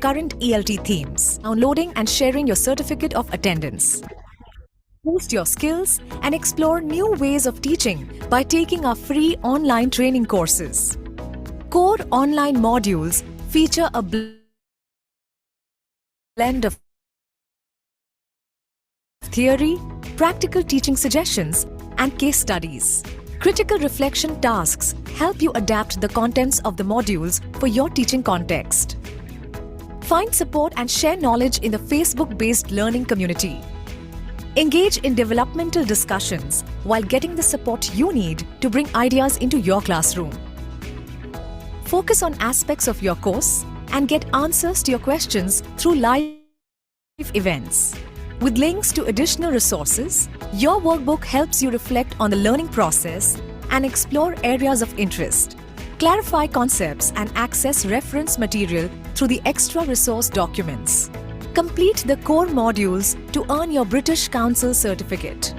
current ELT themes, downloading and sharing your certificate of attendance. Boost your skills and explore new ways of teaching by taking our free online training courses. Core online modules feature a blend of theory, practical teaching suggestions, and case studies. Critical reflection tasks help you adapt the contents of the modules for your teaching context. Find support and share knowledge in the Facebook-based learning community. Engage in developmental discussions while getting the support you need to bring ideas into your classroom. Focus on aspects of your course and get answers to your questions through live events. With links to additional resources, your workbook helps you reflect on the learning process and explore areas of interest. Clarify concepts and access reference material through the extra resource documents. Complete the core modules to earn your British Council certificate.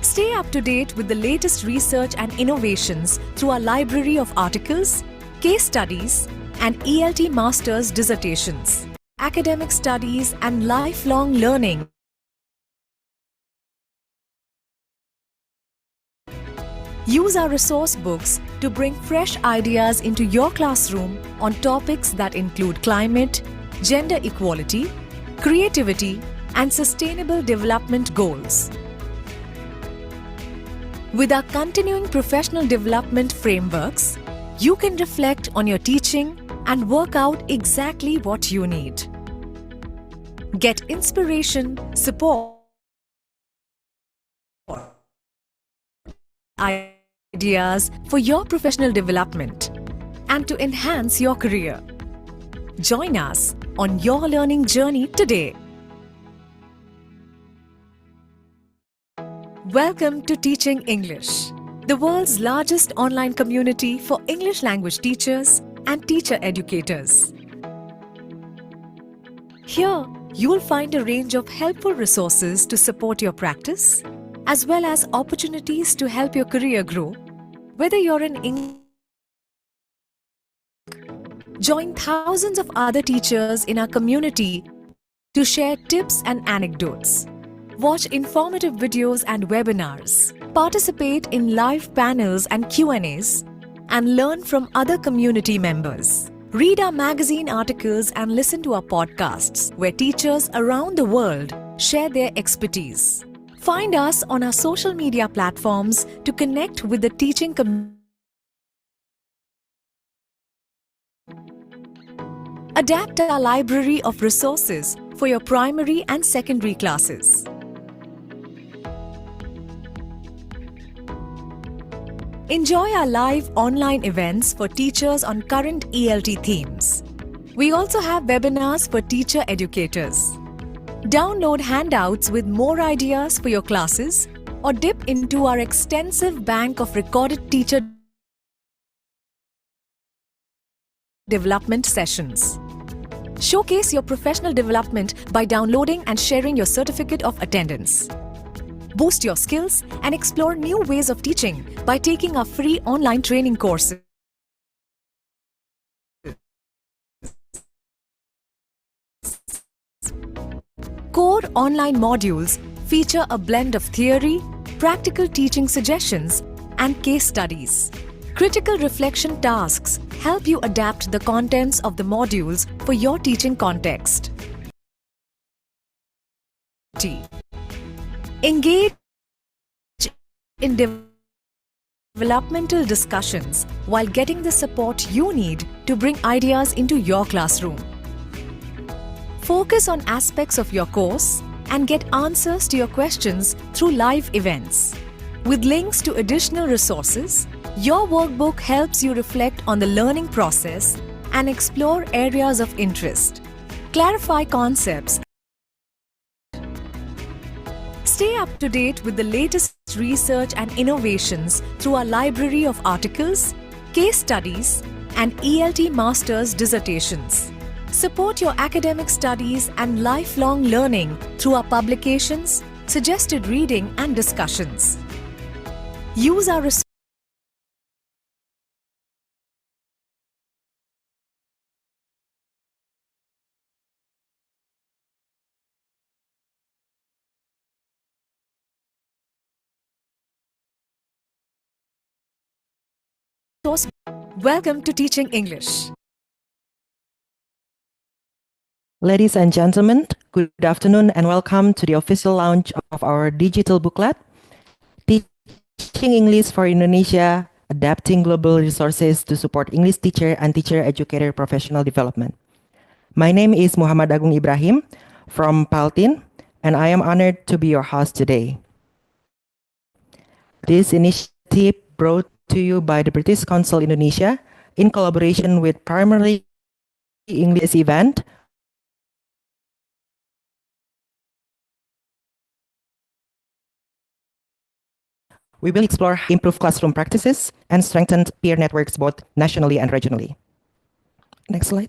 Stay up to date with the latest research and innovations through our library of articles, case studies, and ELT Masters dissertations. Academic studies and lifelong learning. Use our resource books to bring fresh ideas into your classroom on topics that include climate, gender equality, creativity, and sustainable development goals. With our continuing professional development frameworks, you can reflect on your teaching and work out exactly what you need. Get inspiration, support, ideas for your professional development and to enhance your career. Join us on your learning journey today. Welcome to Teaching English, the world's largest online community for English language teachers and teacher educators. Here, you will find a range of helpful resources to support your practice, as well as opportunities to help your career grow. Whether you're in English, join thousands of other teachers in our community to share tips and anecdotes. Watch informative videos and webinars, participate in live panels and Q&As, and learn from other community members. Read our magazine articles and listen to our podcasts, where teachers around the world share their expertise. Find us on our social media platforms to connect with the teaching community. Adapt our library of resources for your primary and secondary classes. Enjoy our live online events for teachers on current ELT themes. We also have webinars for teacher educators. Download handouts with more ideas for your classes or dip into our extensive bank of recorded teacher development sessions. Showcase your professional development by downloading and sharing your certificate of attendance. Boost your skills and explore new ways of teaching by taking our free online training courses. Core online modules feature a blend of theory, practical teaching suggestions, and case studies. Critical reflection tasks help you adapt the contents of the modules for your teaching context. Engage in developmental discussions while getting the support you need to bring ideas into your classroom. Focus on aspects of your course and get answers to your questions through live events. With links to additional resources, your workbook helps you reflect on the learning process and explore areas of interest. Clarify concepts. Stay up to date with the latest research and innovations through our library of articles, case studies, and ELT Masters dissertations. Support your academic studies and lifelong learning through our publications, suggested reading and discussions. Use our resources source. Welcome to Teaching English. Ladies and gentlemen, good afternoon and welcome to the official launch of our digital booklet, Teaching English for Indonesia, Adapting Global Resources to Support English Teacher and Teacher-Educator Professional Development. My name is Muhammad Agung Ibrahim from Paltin, and I am honored to be your host today. This initiative brought to you by the British Council Indonesia in collaboration with Primarily English event. We will explore improved classroom practices and strengthened peer networks both nationally and regionally. Next slide.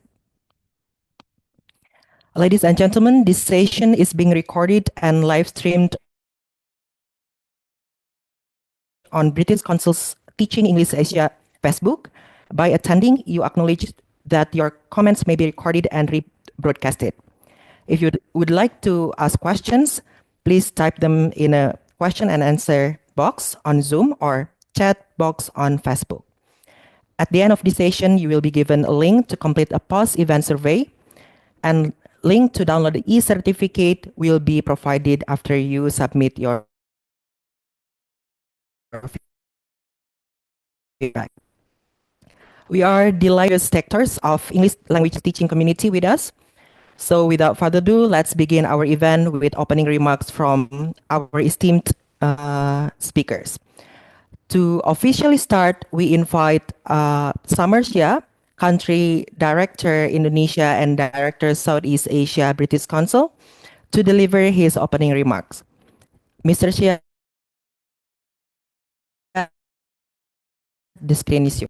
Ladies and gentlemen, this session is being recorded and live streamed on British Council's Teaching English Asia Facebook. By attending, you acknowledge that your comments may be recorded and rebroadcasted. If you would like to ask questions, please type them in a question and answer box on Zoom or chat box on Facebook. At the end of the session, you will be given a link to complete a post-event survey, and link to download the e-certificate will be provided after you submit your feedback. We are delighted sectors of English language teaching community with us. So without further ado, let's begin our event with opening remarks from our esteemed speakers. To officially start, we invite Samersya, Country Director Indonesia and Director Southeast Asia British Council, to deliver his opening remarks. Mr. Shia, the screen is yours.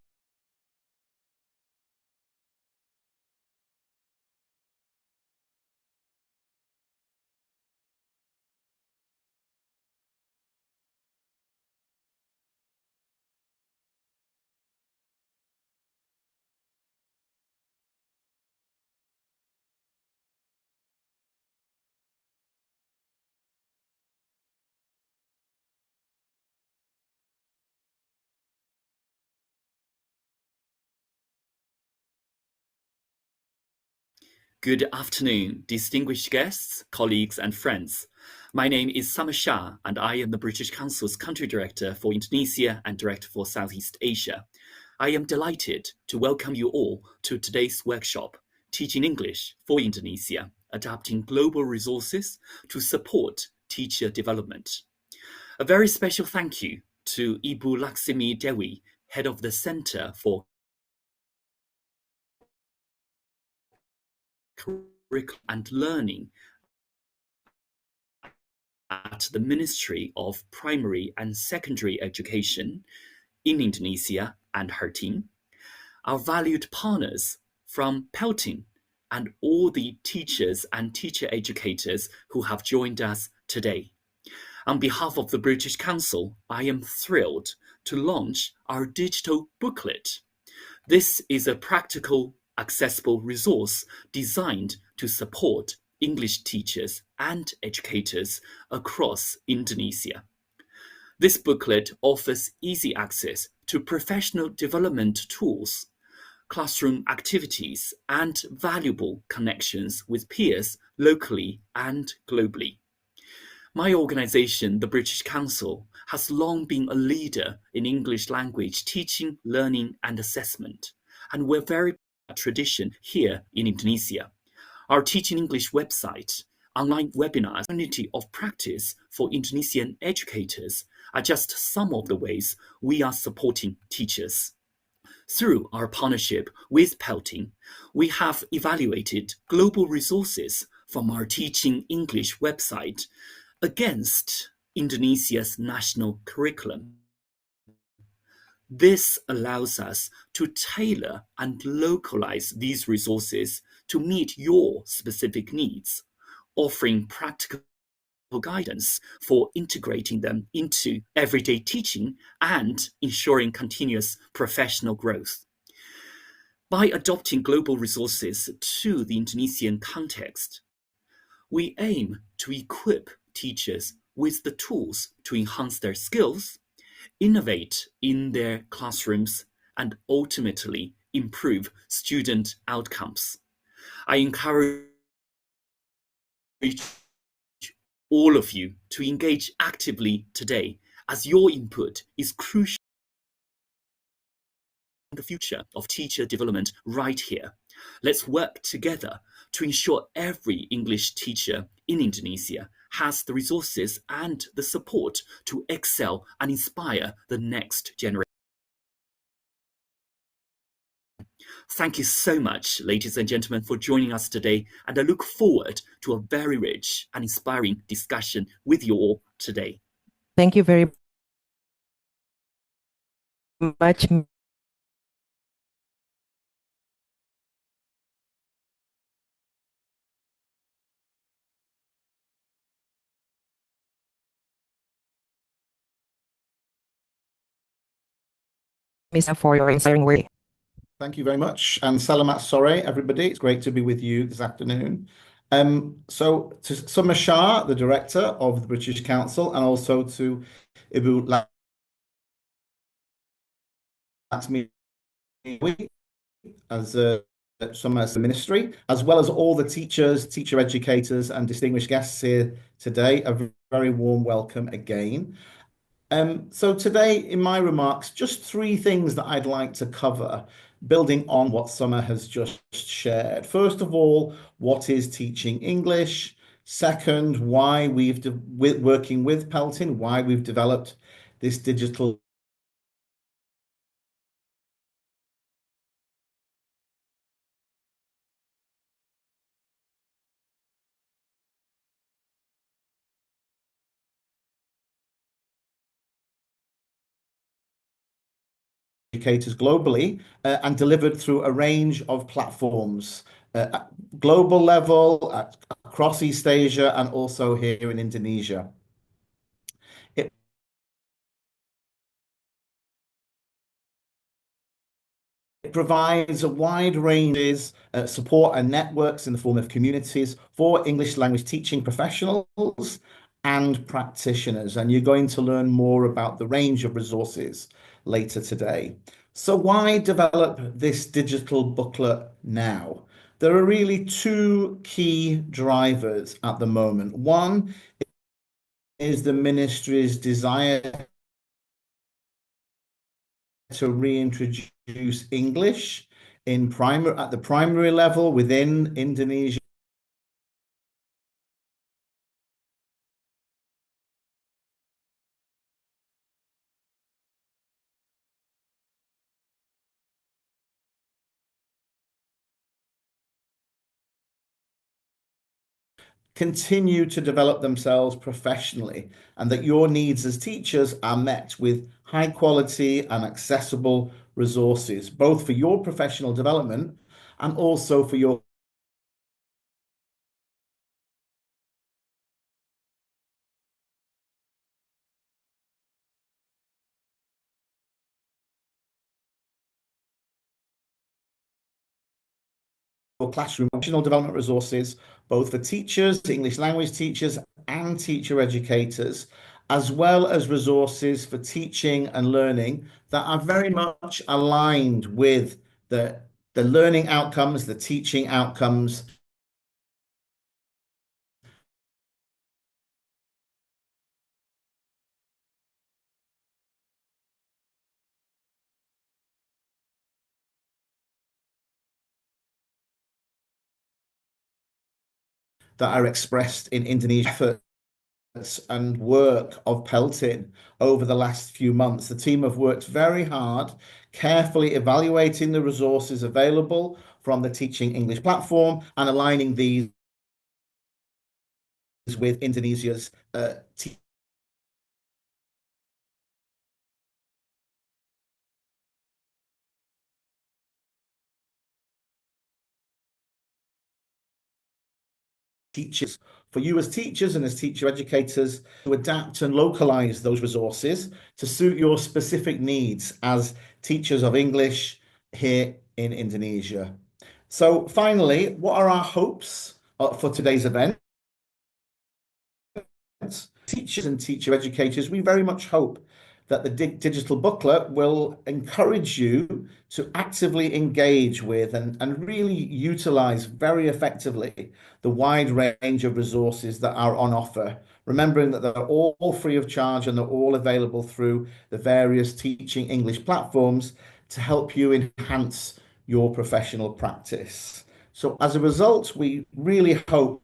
Good afternoon, distinguished guests, colleagues, and friends. My name is Samersya, and I am the British Council's Country Director for Indonesia and Director for Southeast Asia. I am delighted to welcome you all to today's workshop, Teaching English for Indonesia, Adapting Global Resources to Support Teacher Development. A very special thank you to Ibu Laksmi Dewi, Head of the Center for Curriculum and Learning at the Ministry of Primary and Secondary Education in Indonesia and her team, our valued partners from Pelting, and all the teachers and teacher educators who have joined us today. On behalf of the British Council, I am thrilled to launch our digital booklet. This is a practical, accessible resource designed to support English teachers and educators across Indonesia. This booklet offers easy access to professional development tools, classroom activities, and valuable connections with peers locally and globally. My organisation, the British Council, has long been a leader in English language teaching, learning, and assessment, and we're very proud of that tradition here in Indonesia. Our Teaching English website, online webinars, community of practice for Indonesian educators are just some of the ways we are supporting teachers. Through our partnership with Pelting, we have evaluated global resources from our Teaching English website against Indonesia's national curriculum. This allows us to tailor and localize these resources to meet your specific needs, offering practical guidance for integrating them into everyday teaching and ensuring continuous professional growth. By adopting global resources to the Indonesian context, we aim to equip teachers with the tools to enhance their skills, innovate in their classrooms, and ultimately improve student outcomes. I encourage all of you to engage actively today, as your input is crucial in the future of teacher development right here. Let's work together to ensure every English teacher in Indonesia has the resources and the support to excel and inspire the next generation. Thank you so much, ladies and gentlemen, for joining us today, and I look forward to a very rich and inspiring discussion with you all today. Thank you very much, Mr. for your inspiring way. Thank you very much. And Salamat Sore, everybody. It's great to be with you this afternoon. So to Summer Shah, the director of the British Council, and also to Ibu Latsmi as Summer's ministry, as well as all the teachers, teacher educators, and distinguished guests here today. A very warm welcome again. So today, in my remarks, just three things that I'd like to cover, building on what Summer has just shared. First of all, what is teaching English? Second, why working with Pelton, why we've developed this digital educators globally and delivered through a range of platforms, at global level, across East Asia, and also here in Indonesia. It provides a wide range of support and networks in the form of communities for English language teaching professionals and practitioners. And you're going to learn more about the range of resources later today. So why develop this digital booklet now? There are really two key drivers at the moment. One is the ministry's desire to reintroduce English at the primary level within Indonesia. Continue to develop themselves professionally, and that your needs as teachers are met with high quality and accessible resources, both for your professional development and also for your classroom professional development resources, both for teachers, English language teachers, and teacher educators, as well as resources for teaching and learning that are very much aligned with the learning outcomes, the teaching outcomes that are expressed in Indonesian efforts and work of Pelton over the last few months. The team have worked very hard, carefully evaluating the resources available from the Teaching English platform and aligning these with Indonesia's teachers, for you as teachers and as teacher educators to adapt and localize those resources to suit your specific needs as teachers of English here in Indonesia. So finally, what are our hopes for today's event? Teachers and teacher educators, we very much hope that the digital booklet will encourage you to actively engage with and really utilize very effectively the wide range of resources that are on offer, remembering that they're all free of charge and they're all available through the various Teaching English platforms to help you enhance your professional practice. So as a result, we really hope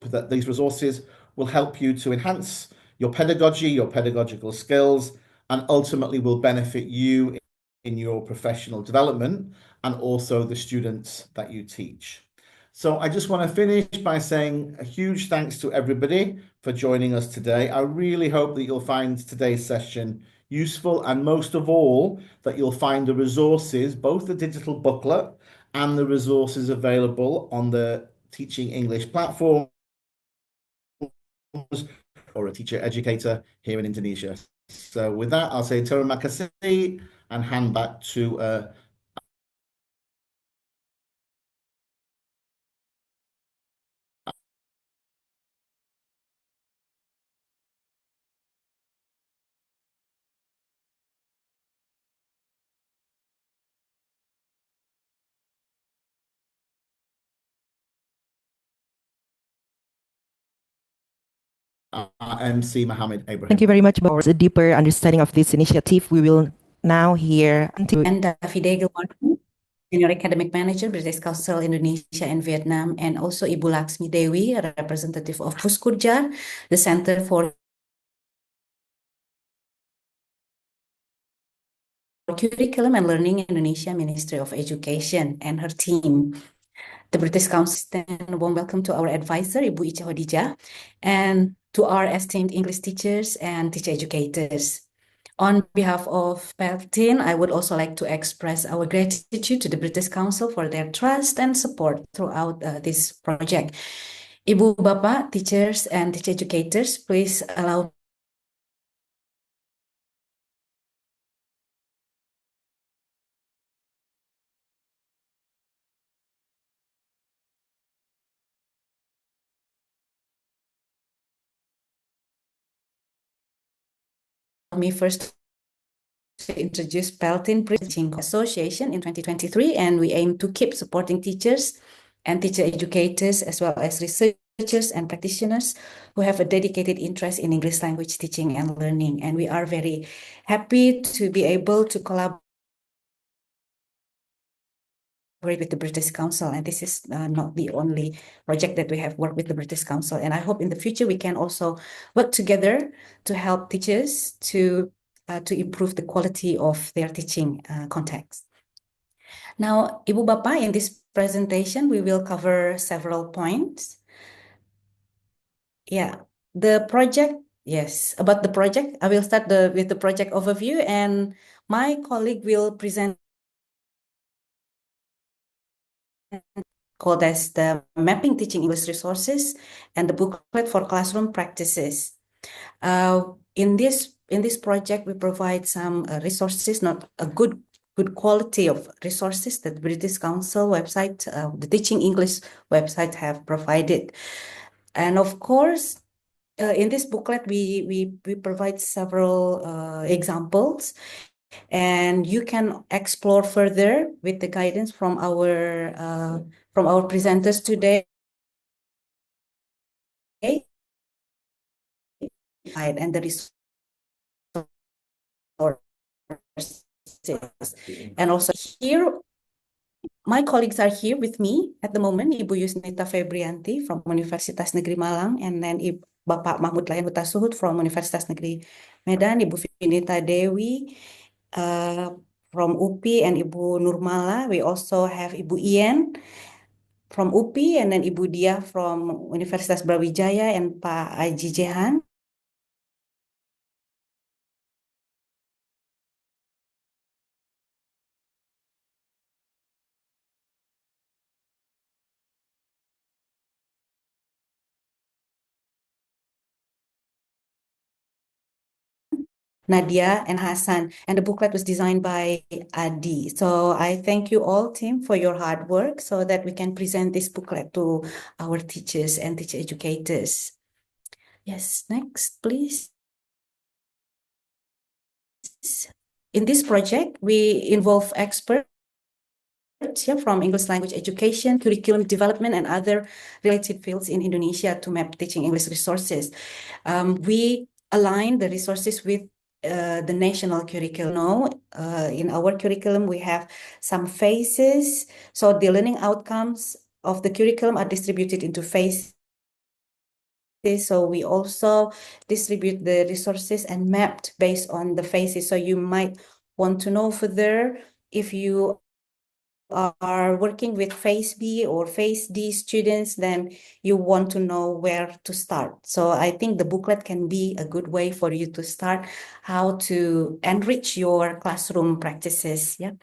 that these resources will help you to enhance your pedagogy, your pedagogical skills, and ultimately will benefit you in your professional development and also the students that you teach. So I just want to finish by saying a huge thanks to everybody for joining us today. I really hope that you'll find today's session useful, and most of all, that you'll find the resources, both the digital booklet and the resources available on the Teaching English platform or a teacher educator here in Indonesia. So with that, I'll say terima kasih and hand back to MC Mohammed Ibrahim. Thank you very much for a deeper understanding of this initiative. We will now hear And Davide Gilmartin, Senior Academic Manager, British Council Indonesia and Vietnam, and also Ibu Laksmi Dewi, a representative of Puskurja, the Center for Curriculum and Learning in Indonesia, Ministry of Education, and her team. The British Council, and a warm welcome to our advisor, Ibu Ica Hodijah, and to our esteemed English teachers and teacher educators. On behalf of Peltin, I would also like to express our gratitude to the British Council for their trust and support throughout this project. Ibu Bapak, teachers and teacher educators, please allow me first to introduce Peltin Teaching Association in 2023, and we aim to keep supporting teachers and teacher educators as well as researchers and practitioners who have a dedicated interest in English language teaching and learning. And we are very happy to be able to collaborate with the British Council, and this is not the only project that we have worked with the British Council, and I hope in the future we can also work together to help teachers to improve the quality of their teaching context. Now, Ibu Bapak, in this presentation we will cover several points. Yeah, the project, yes, about the project, I will start with the project overview, and my colleague will present called as the Mapping Teaching English Resources and the booklet for classroom practices. In this project, we provide some resources, not a good quality of resources that the British Council website, the Teaching English website have provided. And of course, in this booklet, we provide several examples, and you can explore further with the guidance from our presenters today. And the resources. And also here, my colleagues are here with me at the moment, Ibu Yusnita Febrianti from Universitas Negeri Malang, and then Bapak Mahmud Layan Hutasuhud from Universitas Negeri Medan, Ibu Vinita Dewi from UPI, and Ibu Nurmala. We also have Ibu Ian from UPI, and then Ibu Dia from Universitas Brawijaya, and Pak Aji Jehan. Nadia and Hassan, and the booklet was designed by Adi. So I thank you all, team, for your hard work so that we can present this booklet to our teachers and teacher educators. Yes, next, please. in this project, we involve experts from English language education, curriculum development, and other related fields in Indonesia to map teaching English resources. We align the resources with the national curriculum. In our curriculum, we have some phases. So the learning outcomes of the curriculum are distributed into phases. So we also distribute the resources and mapped based on the phases. So you might want to know further if you are working with phase B or phase D students, then you want to know where to start. So I think the booklet can be a good way for you to start how to enrich your classroom practices. Yeah.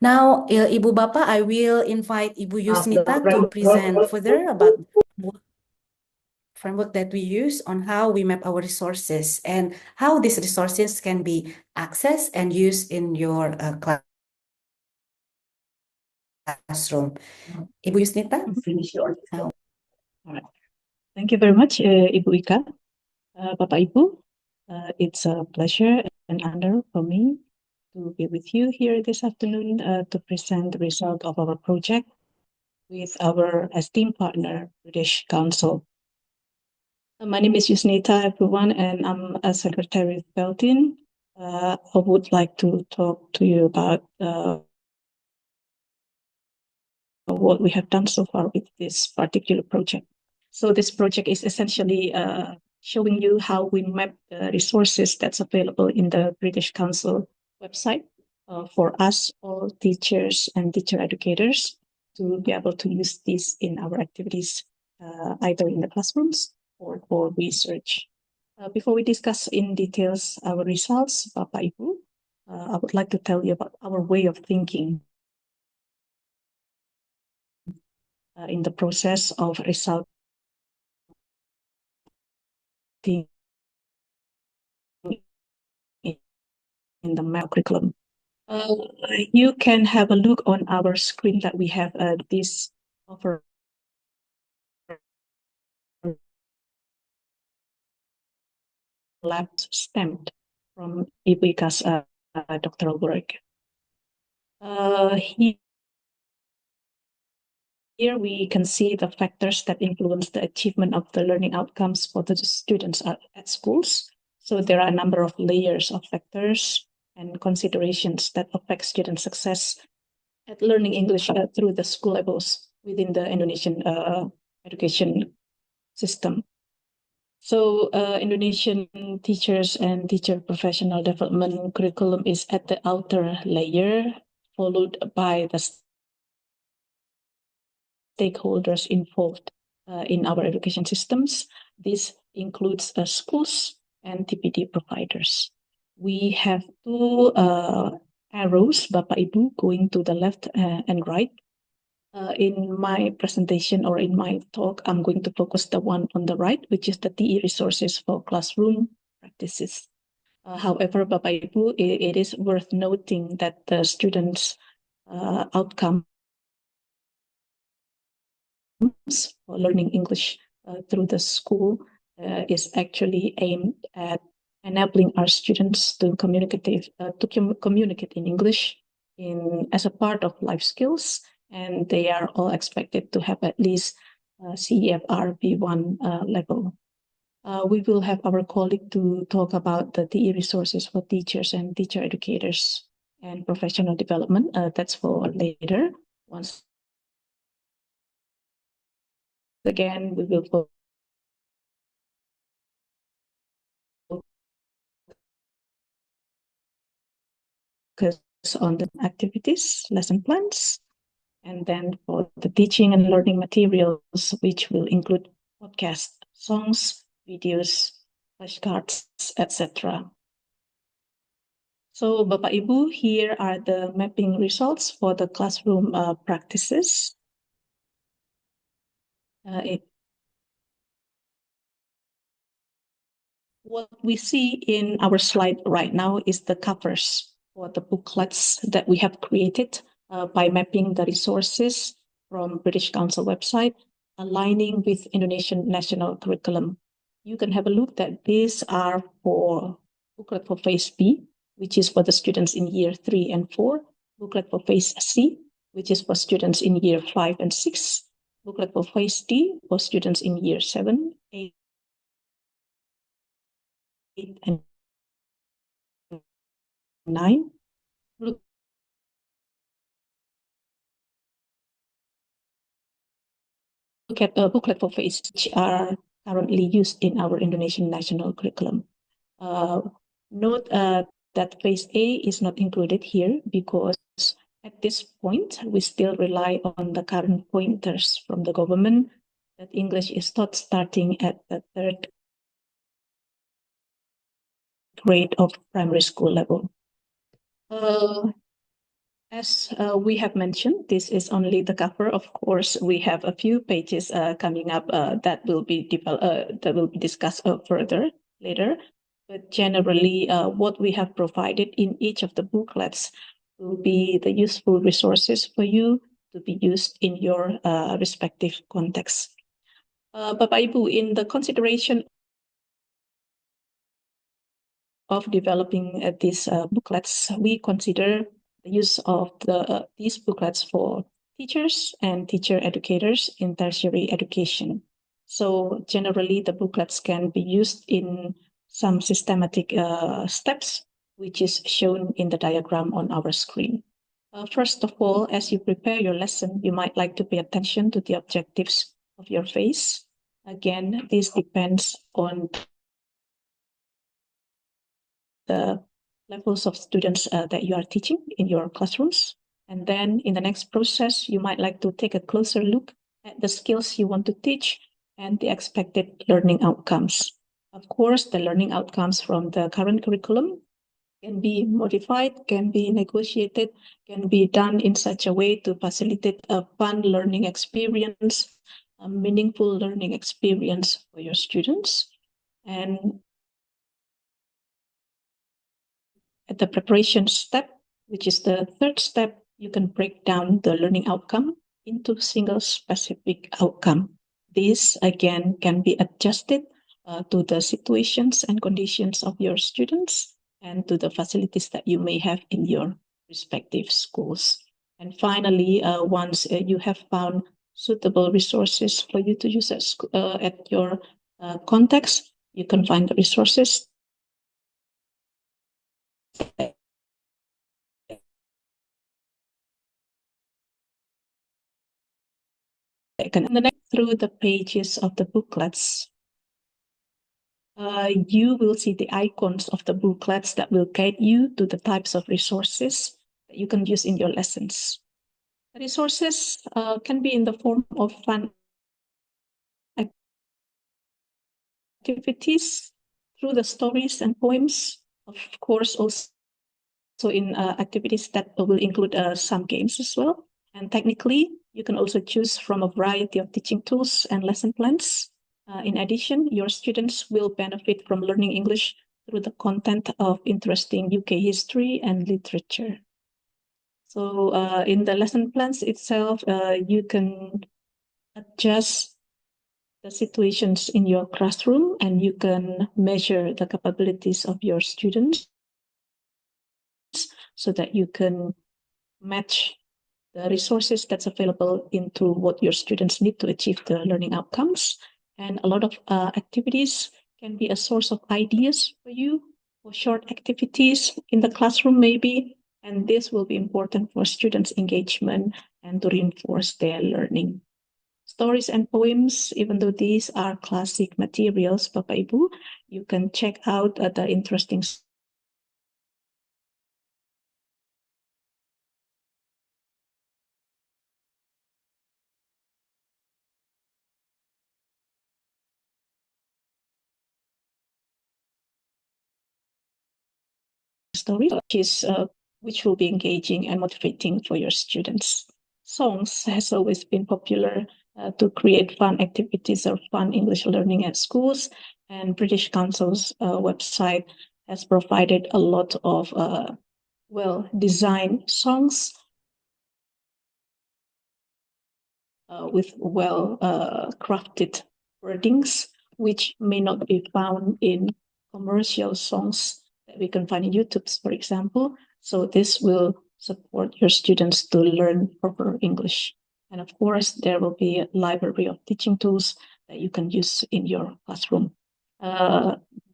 Now, Ibu Bapak, I will invite Ibu Yusnita to present further about what framework that we use on how we map our resources and how these resources can be accessed and used in your classroom. Ibu Yusnita, finish your now. All right. Thank you very much, Ibu Ika. Bapak Ibu, it's a pleasure and honor for me to be with you here this afternoon to present the result of our project with our esteemed partner, British Council. My name is Yusnita, everyone, and I'm a secretary of Beltin. I would like to talk to you about what we have done so far with this particular project. So this project is essentially showing you how we map the resources that's available in the British Council website for us, all teachers and teacher educators, to be able to use this in our activities, either in the classrooms or for research. Before we discuss in details our results, Bapak Ibu, I would like to tell you about our way of thinking in the process of resulting in the map curriculum. You can have a look on our screen that we have this overlap stamped from Ibu Ika's doctoral work. Here we can see the factors that influence the achievement of the learning outcomes for the students at schools. So there are a number of layers of factors and considerations that affect student success at learning English through the school levels within the Indonesian education system. So Indonesian teachers and teacher professional development curriculum is at the outer layer, followed by the stakeholders involved in our education systems. This includes schools and TPD providers. We have two arrows, Bapak Ibu, going to the left and right. In my presentation or in my talk, I'm going to focus the one on the right, which is the TE resources for classroom practices. However, Bapak Ibu, it is worth noting that the students' outcome for learning English through the school is actually aimed at enabling our students to communicate in English as a part of life skills, and they are all expected to have at least CEFR B1 level. We will have our colleague to talk about the TE resources for teachers and teacher educators and professional development. That's for later. Once again, we will focus on the activities, lesson plans, and then for the teaching and learning materials, which will include podcasts, songs, videos, flashcards, etc. So, Bapak Ibu, here are the mapping results for the classroom practices. What we see in our slide right now is the covers for the booklets that we have created by mapping the resources from British Council website, aligning with Indonesian national curriculum. You can have a look that these are for booklet for phase B, which is for the students in year 3 and 4, booklet for phase C, which is for students in year 5 and 6, booklet for phase D for students in year 7, 8, and 9, look at the booklet for phase, which are currently used in our Indonesian national curriculum. Note that phase A is not included here because at this point, we still rely on the current pointers from the government that English is taught starting at the 3rd grade of primary school level. As we have mentioned, this is only the cover. Of course, we have a few pages coming up that will be discussed further later. But generally, what we have provided in each of the booklets will be the useful resources for you to be used in your respective context. Bapak Ibu, in the consideration of developing these booklets, we consider the use of these booklets for teachers and teacher educators in tertiary education. So generally, the booklets can be used in some systematic steps, which is shown in the diagram on our screen. First of all, as you prepare your lesson, you might like to pay attention to the objectives of your phase. Again, this depends on the levels of students that you are teaching in your classrooms. And then in the next process, you might like to take a closer look at the skills you want to teach and the expected learning outcomes. Of course, the learning outcomes from the current curriculum can be modified, can be negotiated, can be done in such a way to facilitate a fun learning experience, a meaningful learning experience for your students. And at the preparation step, which is the 3rd step, you can break down the learning outcome into single specific outcome. This, again, can be adjusted to the situations and conditions of your students and to the facilities that you may have in your respective schools. And finally, once you have found suitable resources for you to use at your context, you can find the resources and then through the pages of the booklets, you will see the icons of the booklets that will guide you to the types of resources that you can use in your lessons. The resources can be in the form of fun activities through the stories and poems, of course, also in activities that will include some games as well. And technically, you can also choose from a variety of teaching tools and lesson plans. In addition, your students will benefit from learning English through the content of interesting UK history and literature. So in the lesson plans itself, you can adjust the situations in your classroom and you can measure the capabilities of your students so that you can match the resources that's available into what your students need to achieve the learning outcomes. And a lot of activities can be a source of ideas for you, for short activities in the classroom maybe, and this will be important for students' engagement and to reinforce their learning. Stories and poems, even though these are classic materials, Bapak Ibu, you can check out the interesting story, which will be engaging and motivating for your students. Songs has always been popular to create fun activities or fun English learning at schools, and British Council's website has provided a lot of well-designed songs with well-crafted wordings, which may not be found in commercial songs that we can find in YouTube, for example. So this will support your students to learn proper English. And of course, there will be a library of teaching tools that you can use in your classroom.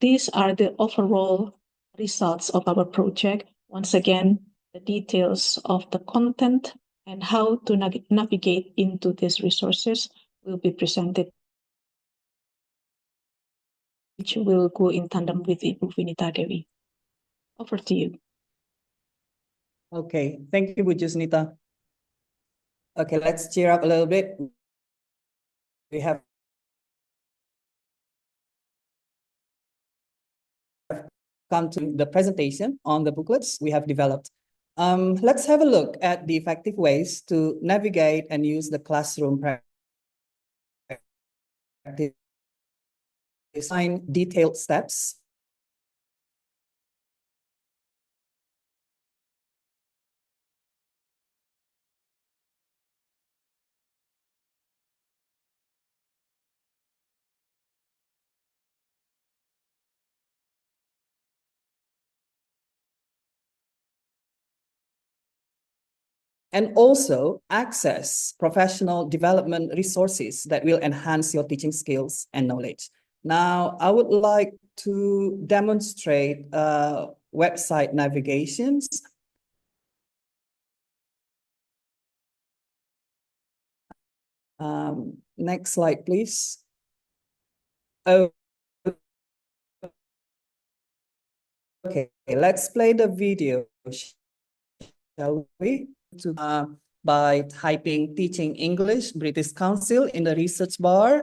These are the overall results of our project. Once again, the details of the content and how to navigate into these resources will be presented, which will go in tandem with Ibu Vinita Dewi. Over to you. Okay, thank you, Bu Jusnita. Okay, let's cheer up a little bit. We have come to the presentation on the booklets we have developed. Let's have a look at the effective ways to navigate and use the classroom practice. Design detailed steps. And also access professional development resources that will enhance your teaching skills and knowledge. Now, I would like to demonstrate website navigations. Next slide, please. Oh, okay, let's play the video, shall we? By typing Teaching English British Council in the research bar.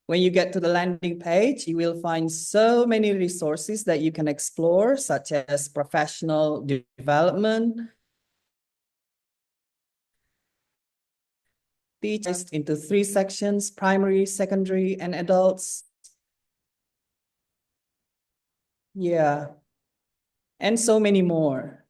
When you get to the landing page, you will find so many resources that you can explore, such as professional development, teachers into 3 sections, primary, secondary, and adults. Yeah, and so many more.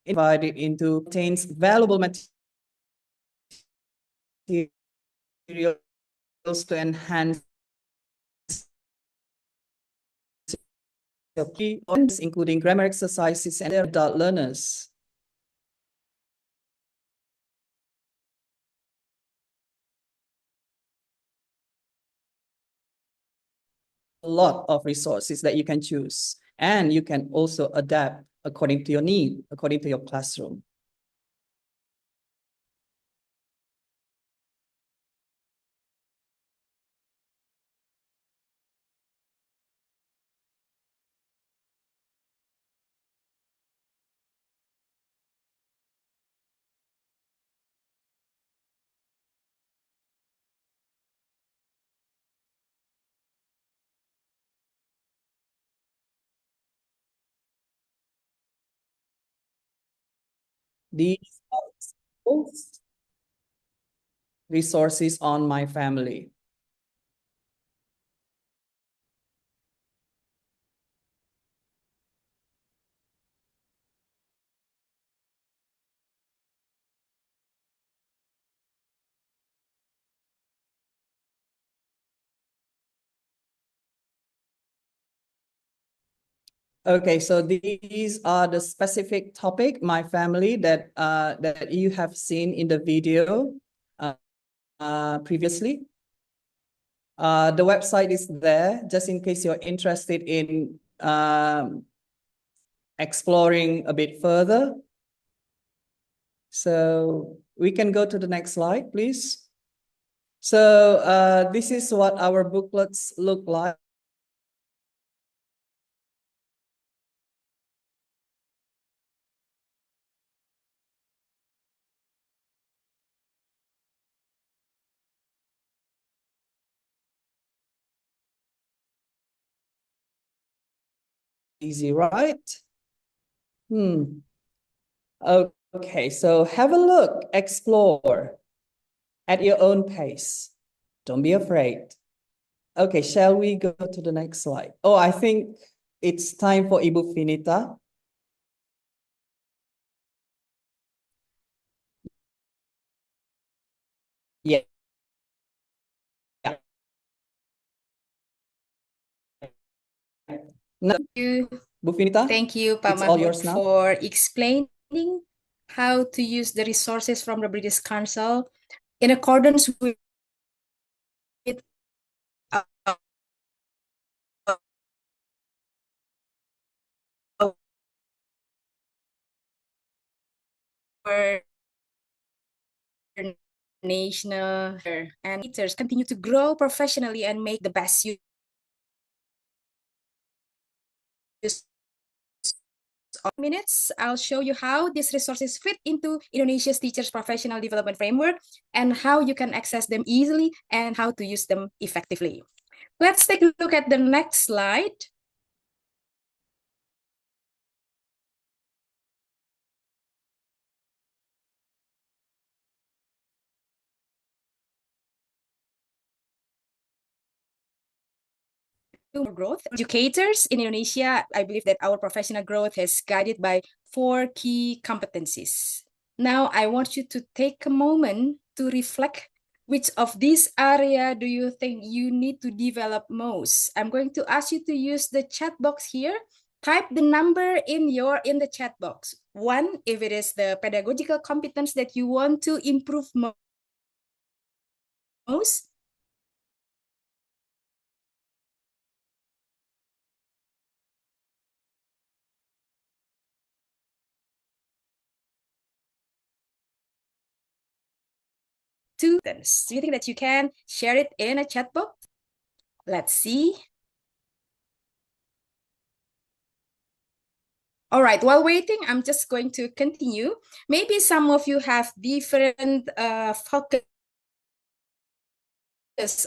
Divided into contains valuable materials to enhance including grammar exercises and adult learners. A lot of resources that you can choose, and you can also adapt according to your need, according to your classroom. These are resources on my family. Okay, so these are the specific topic, my family, that that you have seen in the video previously. The website is there, just in case you're interested in exploring a bit further. So we can go to the next slide, please. So this is what our booklets look like. Easy, right? Okay. Okay, so have a look, explore at your own pace. Don't be afraid. Okay, shall we go to the next slide? Oh, I think it's time for Ibu Finita. Yeah. Now, Bu Finita, Thank you, Pak it's all Mahmud, yours now. for explaining how to use the resources from the British Council in accordance with our national and teachers continue to grow professionally and make the best use of minutes. I'll show you how these resources fit into Indonesia's teachers' professional development framework and how you can access them easily and how to use them effectively. Let's take a look at the next slide. Growth. Educators in Indonesia, I believe that our professional growth is guided by 4 key competencies. Now, I want you to take a moment to reflect which of these area do you think you need to develop most. I'm going to ask you to use the chat box here. Type the number in the chat box. 1 if it is the pedagogical competence that you want to improve most. Do you think that you can share it in a chat box? Let's see. All right, while waiting, I'm just going to continue. Maybe some of you have different focus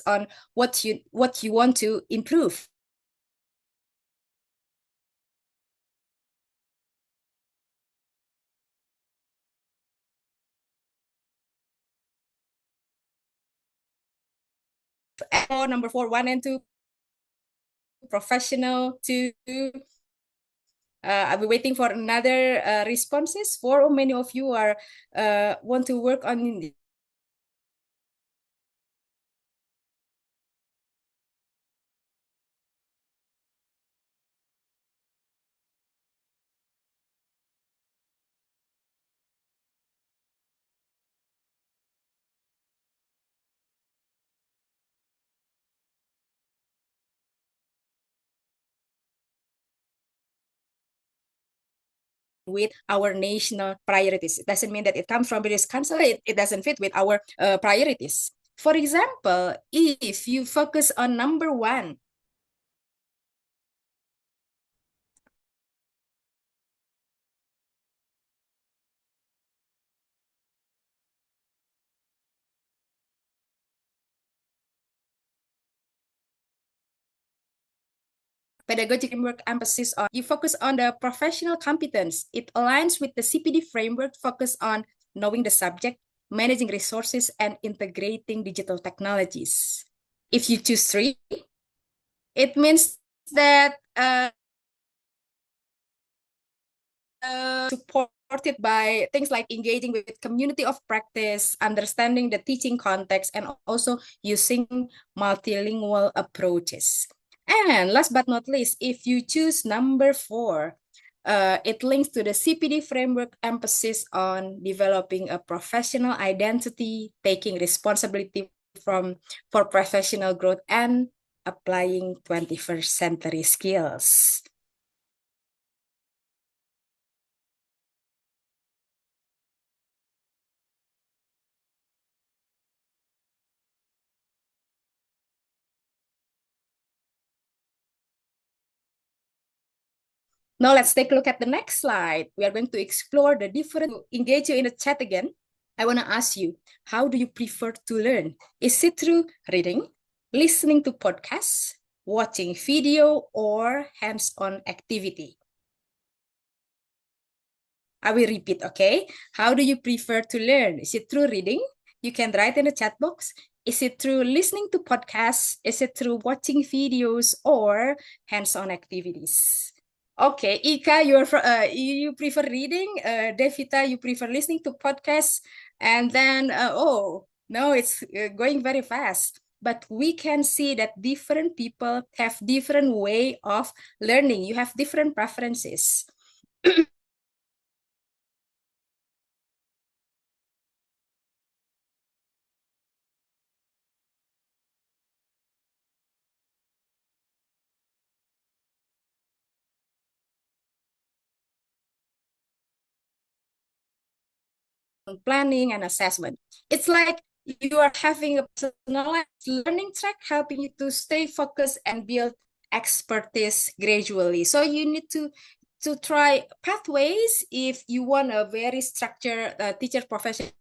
on what you want to improve. Number 4, 1 and 2, professional 2. I'll be waiting for another responses. For many of you are want to work on with our national priorities. It doesn't mean that it comes from British Council. It doesn't fit with our priorities. For example, if you focus on number 1, pedagogic framework emphasis on, you focus on the professional competence. It aligns with the CPD framework, focus on knowing the subject, managing resources, and integrating digital technologies. If you choose 3, it means that supported by things like engaging with community of practice, understanding the teaching context, and also using multilingual approaches. And last but not least, if you choose number 4, it links to the CPD framework emphasis on developing a professional identity, taking responsibility for professional growth, and applying 21st century skills. Now let's take a look at the next slide. We are going to explore the different, engage you in the chat again. I want to ask you, how do you prefer to learn? Is it through reading, listening to podcasts, watching video, or hands-on activity? I will repeat, okay? How do you prefer to learn? Is it through reading? You can write in the chat box. Is it through listening to podcasts? Is it through watching videos or hands-on activities? Okay, Ika, you prefer reading. Devita, you prefer listening to podcasts. And then, oh, no, it's going very fast. But we can see that different people have different way of learning. You have different preferences. Planning and assessment. It's like you are having a personalized learning track helping you to stay focused and build expertise gradually. So you need to try pathways if you want a very structured teacher professional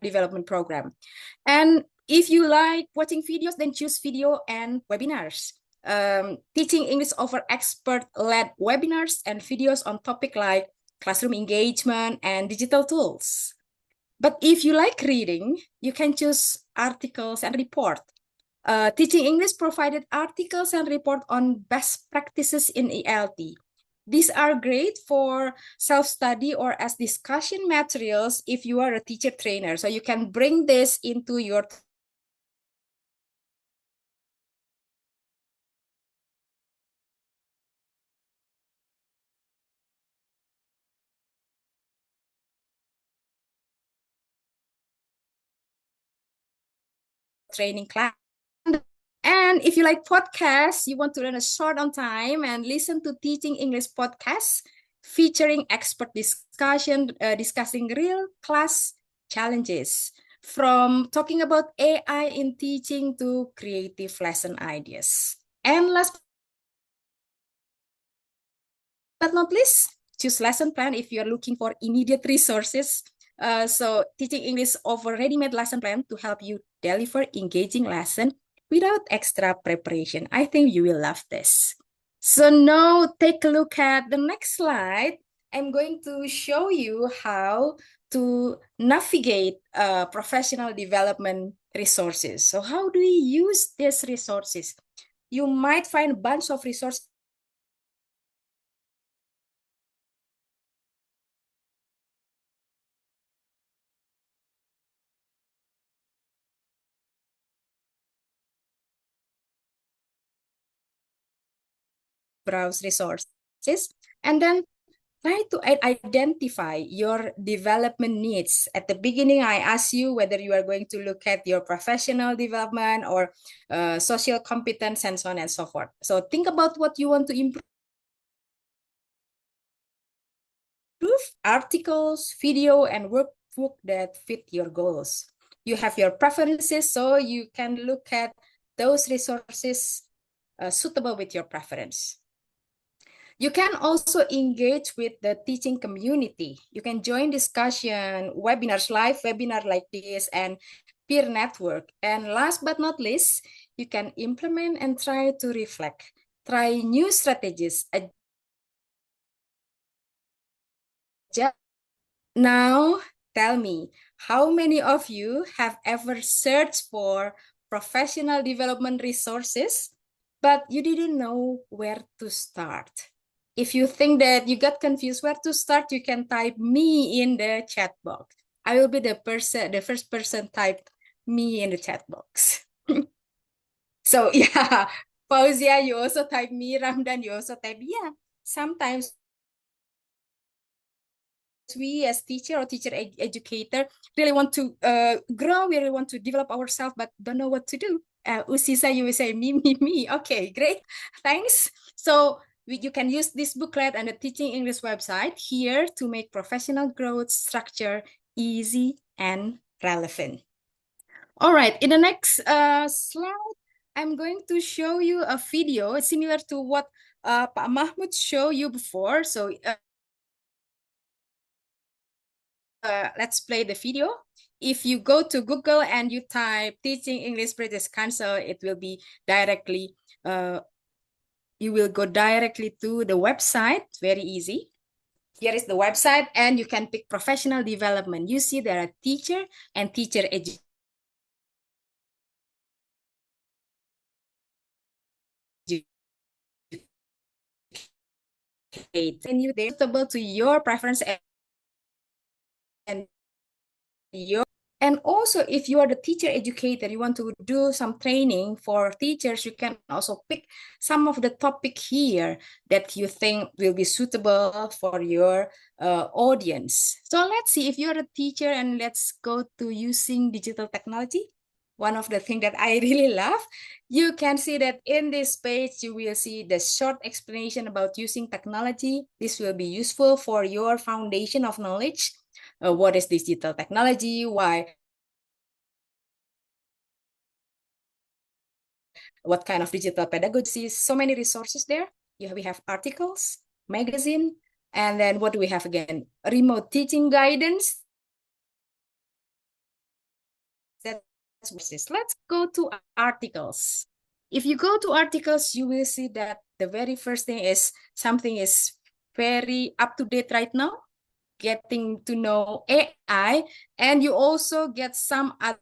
development program. And if you like watching videos, then choose video and webinars. Teaching English over expert-led webinars and videos on topic like classroom engagement and digital tools. But if you like reading, you can choose articles and report. Teaching English provided articles and report on best practices in ELT. These are great for self-study or as discussion materials if you are a teacher trainer. So you can bring this into your training class. And if you like podcasts, you want to learn a short on time and listen to Teaching English podcasts featuring expert discussion, discussing real class challenges, from talking about AI in teaching to creative lesson ideas. And last but not least, choose lesson plan if you're looking for immediate resources. So Teaching English over ready-made lesson plan to help you deliver engaging lesson without extra preparation. I think you will love this. So now take a look at the next slide. I'm going to show you how to navigate professional development resources. So how do we use these resources? You might find a bunch of resources browse resources, and then try to identify your development needs. At the beginning, I asked you whether you are going to look at your professional development or social competence and so on and so forth. So think about what you want to improve. Articles, video, and workbook that fit your goals. You have your preferences, so you can look at those resources suitable with your preference. You can also engage with the teaching community. You can join discussion, webinars, live webinar like this, and peer network. And last but not least, you can implement and try to reflect. Try new strategies. Now, tell me, how many of you have ever searched for professional development resources, but you didn't know where to start? If you think that you got confused where to start, you can type me in the chat box. I will be the first person type me in the chat box. So yeah, Fauzia, you also type me. Ramdan, you also type, yeah. Sometimes we as teacher or teacher educator really want to grow, we really want to develop ourselves, but don't know what to do. Usisa, you will say me. Okay, great, thanks. So you can use this booklet and the Teaching English website here to make professional growth structure easy and relevant. All right, in the next slide, I'm going to show you a video similar to what Pak Mahmud showed you before. So let's play the video. If you go to Google and you type Teaching English British Council, it will be directly you will go directly to the website. Very easy. Here is the website, and you can pick professional development. You see there are teacher and teacher education. And you they're suitable to your preference and your. And also, if you are the teacher educator, you want to do some training for teachers, you can also pick some of the topic here that you think will be suitable for your audience. So let's see if you're a teacher, and let's go to using digital technology. One of the things that I really love, you can see that in this page, you will see the short explanation about using technology. This will be useful for your foundation of knowledge. What is digital technology? Why? What kind of digital pedagogy? So many resources there. We have articles, magazine, and then what do we have again? Remote teaching guidance. Let's go to articles. If you go to articles, you will see that the very first thing is something is very up to date right now, getting to know AI, and you also get some other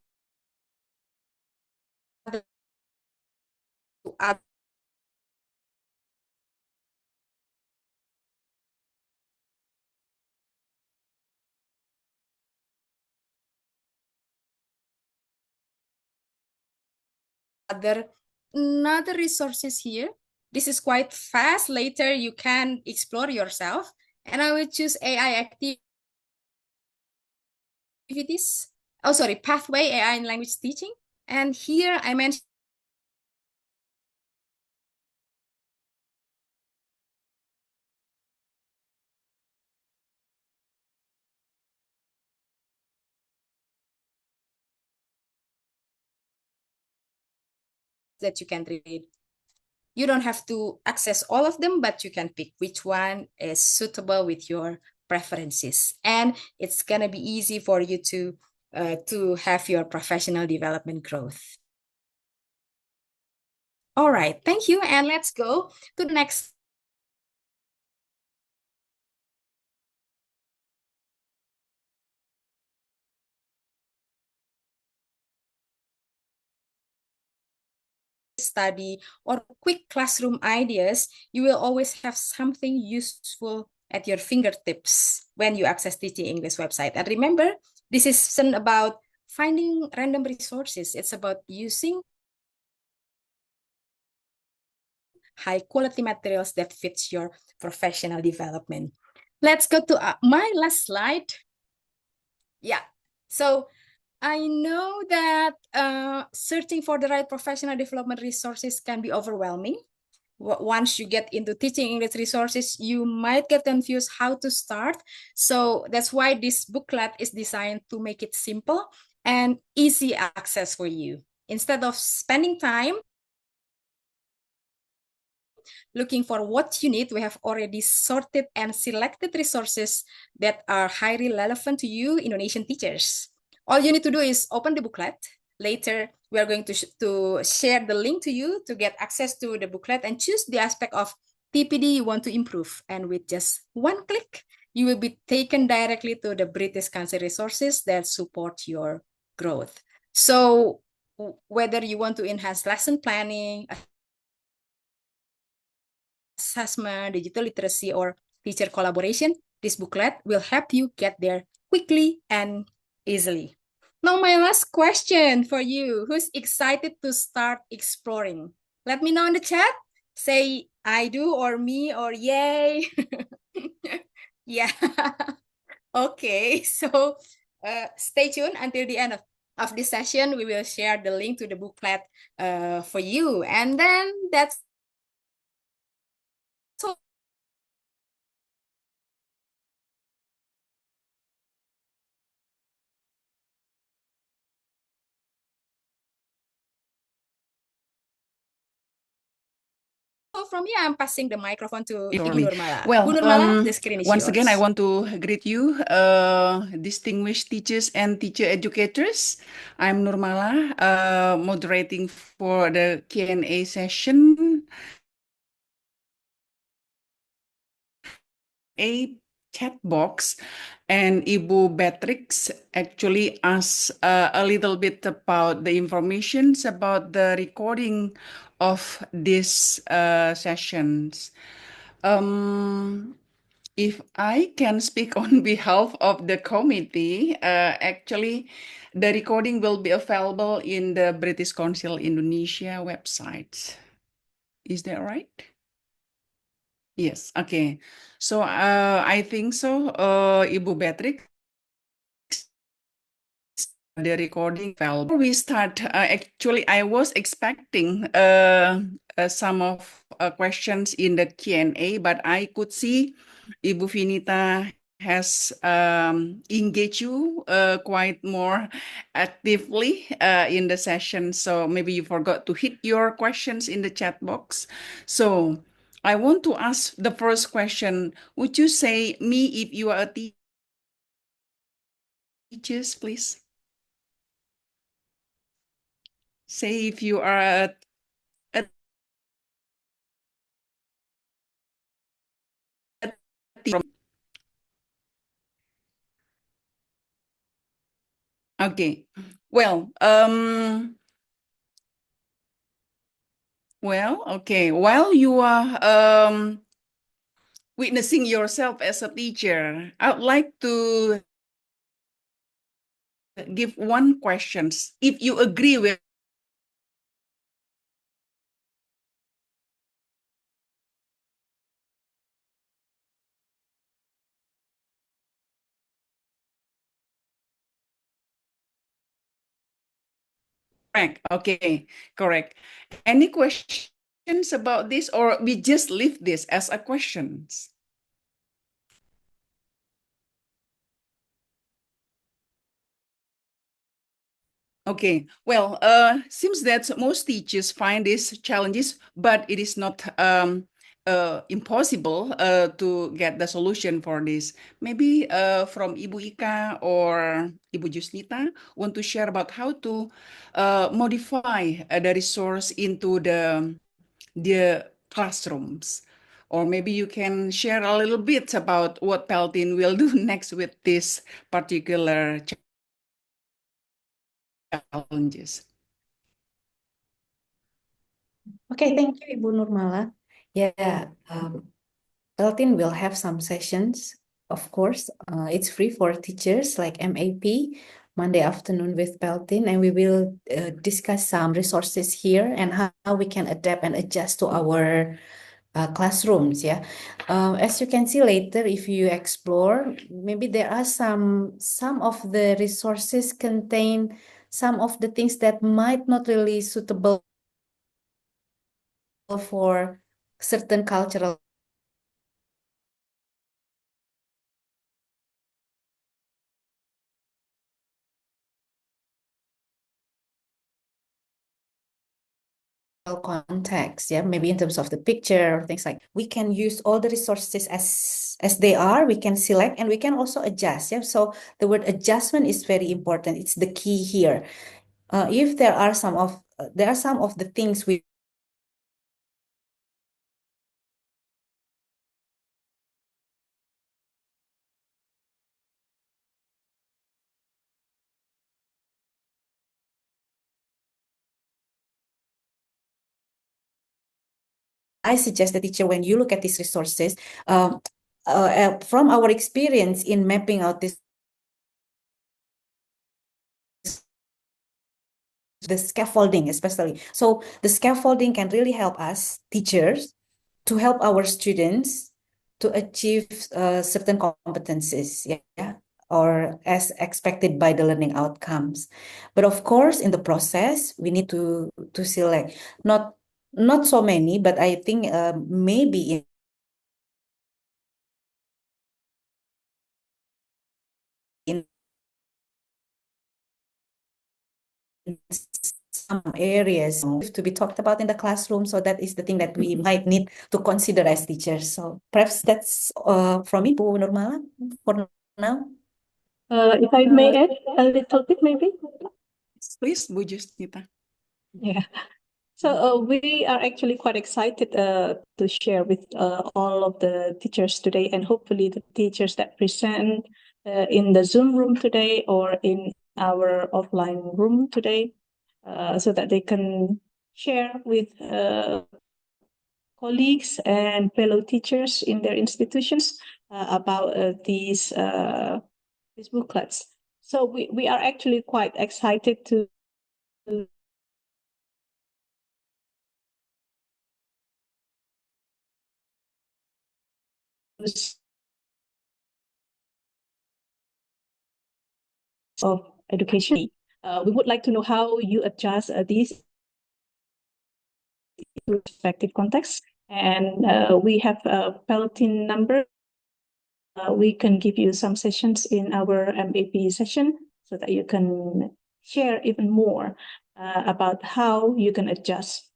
another resources here. This is quite fast. Later you can explore yourself, and I will choose AI activities. Oh, sorry, pathway AI in language teaching. And here I mentioned that you can read. You don't have to access all of them, but you can pick which one is suitable with your preferences. And it's gonna be easy for you to have your professional development growth. All right, thank you. And let's go to the next. Study or quick classroom ideas, you will always have something useful at your fingertips when you access Teaching English website. And remember, this isn't about finding random resources. It's about using high quality materials that fits your professional development. Let's go to my last slide. Yeah, so I know that searching for the right professional development resources can be overwhelming. Once you get into teaching English resources, you might get confused how to start. So that's why this booklet is designed to make it simple and easy access for you. Instead of spending time looking for what you need, we have already sorted and selected resources that are highly relevant to you, Indonesian teachers. All you need to do is open the booklet. Later, we are going to share the link to you to get access to the booklet and choose the aspect of TPD you want to improve. And with just one click, you will be taken directly to the British Council resources that support your growth. So whether you want to enhance lesson planning, assessment, digital literacy, or teacher collaboration, this booklet will help you get there quickly and easily. Now, my last question for you. Who's excited to start exploring? Let me know in the chat. Say, I do, or me, or yay. Yeah. Okay, so stay tuned until the end of this session. We will share the link to the booklet for you. And then that's so from here, I'm passing the microphone to Ibu Nurmala. Well, Bu Nurmala, the screen is once again, I yours. want to greet you, distinguished teachers and teacher educators. I'm Nurmala, moderating for the Q&A session. Q&A chat box, and Ibu Beatrix actually asked a little bit about the informations about the recording of these sessions. If I can speak on behalf of the committee, actually, the recording will be available in the British Council Indonesia website. Is that right? Yes, okay. So I think so, Ibu Beatrix, the recording available. Before we start, actually, I was expecting some of questions in the Q&A, but I could see Ibu Vinita has engaged you quite more actively in the session. So maybe you forgot to hit your questions in the chat box. So I want to ask the first question. Would you say me if you are a teacher, please? Say if you are a teacher. Okay. Well, okay. While you are witnessing yourself as a teacher, I would like to give one question. If you agree with correct, okay, correct. Any questions about this, or we just leave this as a questions? Okay, well, seems that most teachers find these challenges, but it is not impossible to get the solution for this. Maybe from Ibu Ika or Ibu Jusnita want to share about how to modify the resource into the classrooms. Or maybe you can share a little bit about what Peltin will do next with this particular challenges. Okay, thank you, Ibu Nurmala. Yeah, Peltin will have some sessions, of course. It's free for teachers like MAP, Monday afternoon with Peltin, and we will discuss some resources here and how we can adapt and adjust to our classrooms. Yeah, as you can see later, if you explore, maybe there are some of the resources contain some of the things that might not really suitable for certain cultural context. Yeah, maybe in terms of the picture or things like, we can use all the resources as they are. We can select and we can also adjust. Yeah, so the word adjustment is very important. It's the key here. If there are some of the things we I suggest the teacher, when you look at these resources, from our experience in mapping out this, the scaffolding especially. So the scaffolding can really help us teachers to help our students to achieve certain competencies, yeah, or as expected by the learning outcomes. But of course, in the process, we need to select not so many, but I think maybe in some areas to be talked about in the classroom. So that is the thing that we might need to consider as teachers. So perhaps that's from me, Bu Nurmala, for now. If I may add a little bit, maybe. Please, Bu Jusnita. Yeah. So we are actually quite excited to share with all of the teachers today, and hopefully the teachers that present in the Zoom room today or in our offline room today, so that they can share with colleagues and fellow teachers in their institutions about these booklets. So we are actually quite excited to of education. We would like to know how you adjust these respective contexts, and we have a Peloton number. We can give you some sessions in our MAP session so that you can share even more about how you can adjust.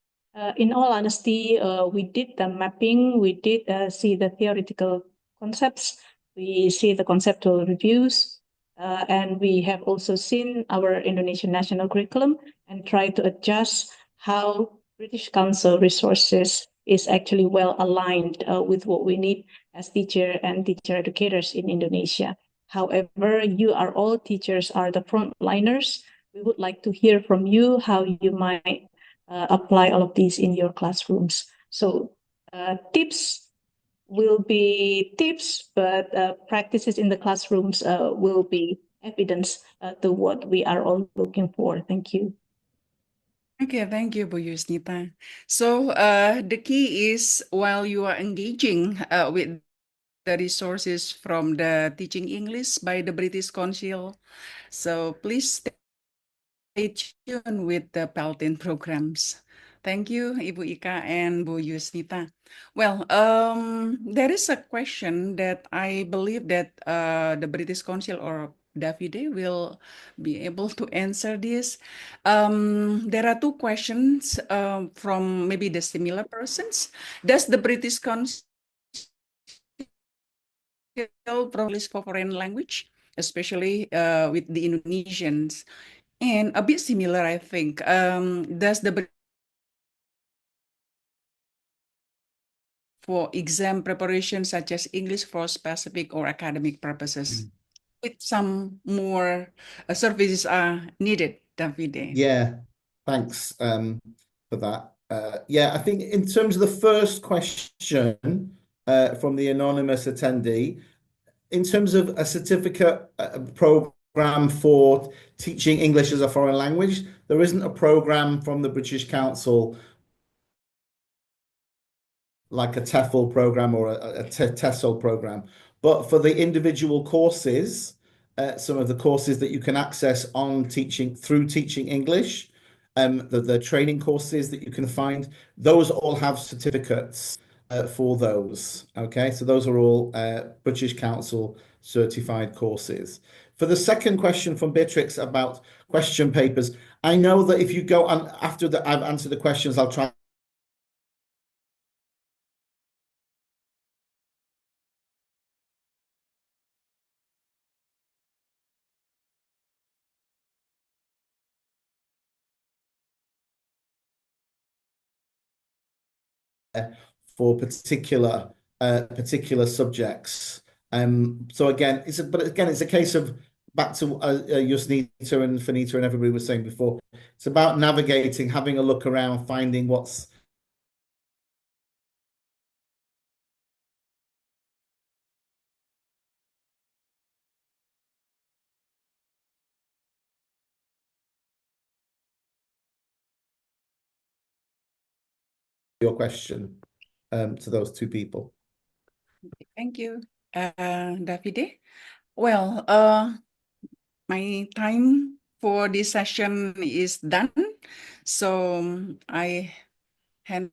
In all honesty, we did the mapping, we did see the theoretical concepts, we see the conceptual reviews, and we have also seen our Indonesian national curriculum and try to adjust how British Council resources is actually well aligned with what we need as teacher and teacher educators in Indonesia. However, you are all teachers are the frontliners. We would like to hear from you how you might apply all of these in your classrooms. So tips will be tips, but practices in the classrooms will be evidence to what we are all looking for. Thank you. Okay, thank you, Bu Yusnita. So the key is while you are engaging with the resources from the Teaching English by the British Council, so please stay tuned with the Peloton programs. Thank you, Ibu Ika and Bu Yusnita. Well, there is a question that I believe that the British Council or Davide will be able to answer this. There are two questions from maybe the similar persons. Does the British Council provide for foreign language, especially with the Indonesians? And a bit similar, I think. Does the for exam preparation, such as English for specific or academic purposes, with some more services are needed, Davide? Yeah, thanks for that. Yeah, I think in terms of the first question from the anonymous attendee, in terms of a certificate program for teaching English as a foreign language, there isn't a program from the British Council like a TEFL program or a TESOL program. But for the individual courses, some of the courses that you can access on through Teaching English, the training courses that you can find, those all have certificates for those. Okay, so those are all British Council certified courses. For the second question from Beatrix about question papers, I know that if you go on after I've answered the questions, I'll try for particular subjects. So again, it's a case of back to Yusnita and Finita and everybody was saying before. It's about navigating, having a look around, finding what's your question to those two people. Thank you, Davide. Well, my time for this session is done. So I hand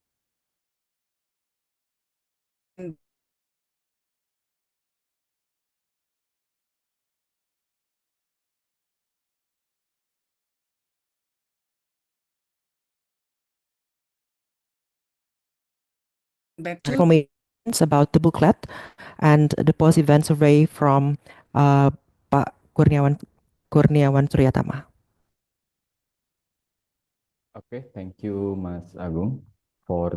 back to Recommendations about the booklet and the post-event survey from Pak Kurniawan Suryatama. Okay, thank you, Mas Agung, for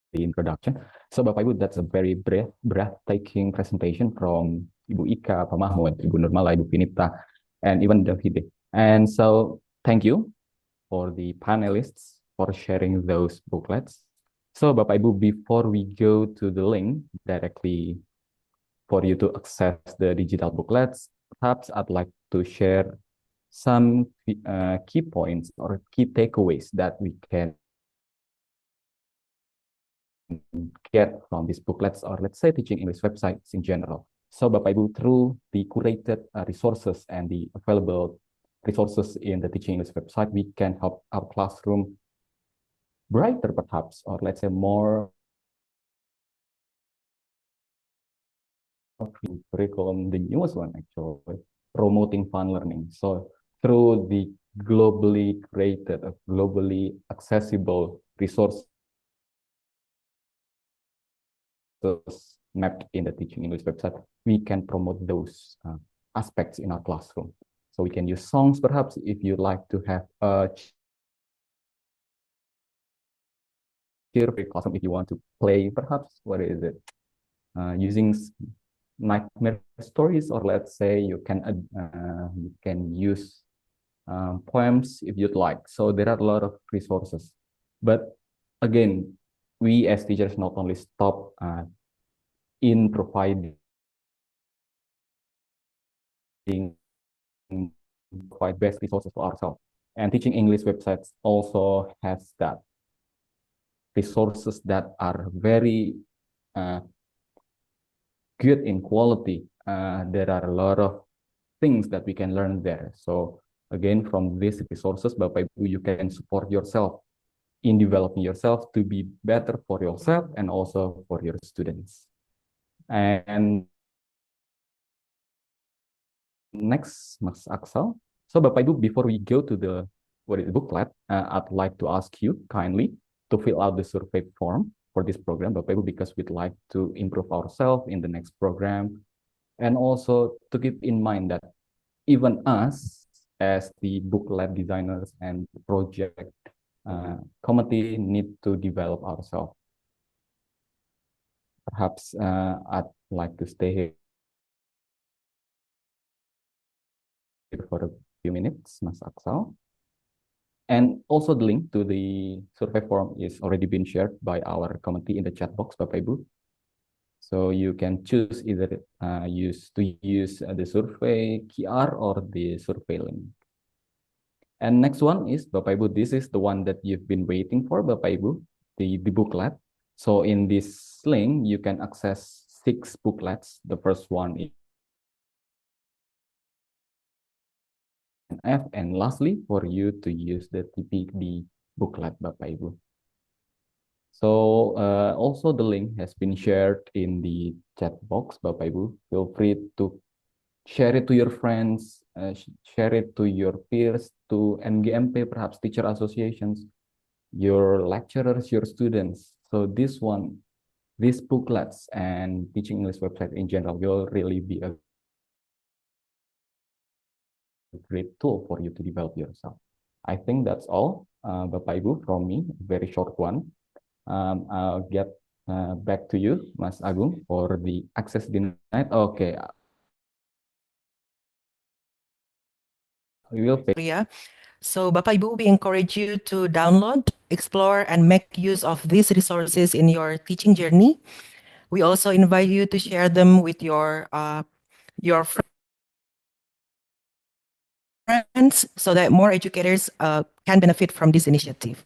the introduction. So, Bapak Ibu, that's a very breathtaking presentation from Ibu Ika, Pak Mahmud, Ibu Nurmala, Ibu Vinita, and even Davide. And so, thank you for the panelists for sharing those booklets. So, Bapak Ibu, before we go to the link directly for you to access the digital booklets, perhaps I'd like to share some key points or key takeaways that we can get from these booklets, or let's say teaching English websites in general. So Bapak Ibu, through the curated resources and the available resources in the teaching English website, we can help our classroom brighter perhaps, or let's say more curriculum, the newest one actually, promoting fun learning. So through the globally created, globally accessible resources mapped in the Teaching English website, we can promote those aspects in our classroom. So we can use songs perhaps if you like to have a cheerful classroom, if you want to play perhaps, what is it? Using nightmare stories, or let's say you can use poems if you'd like. So there are a lot of resources. But again, we as teachers not only stop in providing provide best resources for ourselves. And Teaching English websites also has that resources that are very good in quality. There are a lot of things that we can learn there. So again, from these resources, Bapak Ibu, you can support yourself in developing yourself to be better for yourself and also for your students. And next, Mas Axel. So Bapak Ibu, before we go to the booklet, I'd like to ask you kindly to fill out the survey form for this program, Bapak Ibu, because we'd like to improve ourselves in the next program. And also to keep in mind that even us as the booklet designers and project committee need to develop ourselves. Perhaps I'd like to stay here for a few minutes, Mas Axel. And also the link to the survey form is already been shared by our committee in the chat box, Bapak Ibu. So you can choose either use the survey QR or the survey link. And next one is, Bapak Ibu, this is the one that you've been waiting for, Bapak Ibu, the booklet. So in this link, you can access 6 booklets. The first one is F, and lastly, for you to use the TPD booklet, Bapak Ibu. So also the link has been shared in the chat box, Bapak Ibu. Feel free to share it to your friends, share it to your peers, to MGMP, perhaps teacher associations, your lecturers, your students. So these booklets and Teaching English website in general will really be a great tool for you to develop yourself. I think that's all, Bapak Ibu, from me, very short one. I'll get back to you, Mas Agung, for the access denied. Okay. We will pay. Yeah. So Bapak Ibu, we encourage you to download, explore, and make use of these resources in your teaching journey. We also invite you to share them with your friends so that more educators can benefit from this initiative.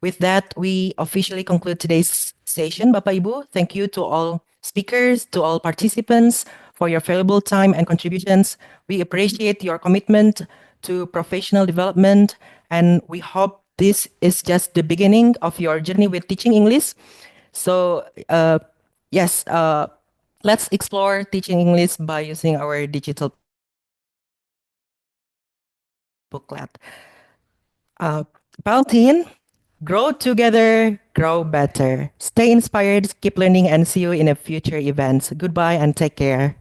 With that, we officially conclude today's session. Bapak Ibu, thank you to all speakers, to all participants for your valuable time and contributions. We appreciate your commitment to professional development, and we hope this is just the beginning of your journey with teaching English. So, yes, let's explore teaching English by using our digital booklet. Paltin, grow together, grow better. Stay inspired, keep learning, and see you in a future events. Goodbye and take care.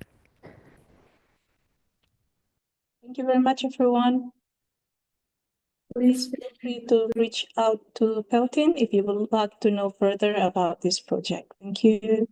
Thank you very much, everyone. Please feel free to reach out to Peltin if you would like to know further about this project. Thank you.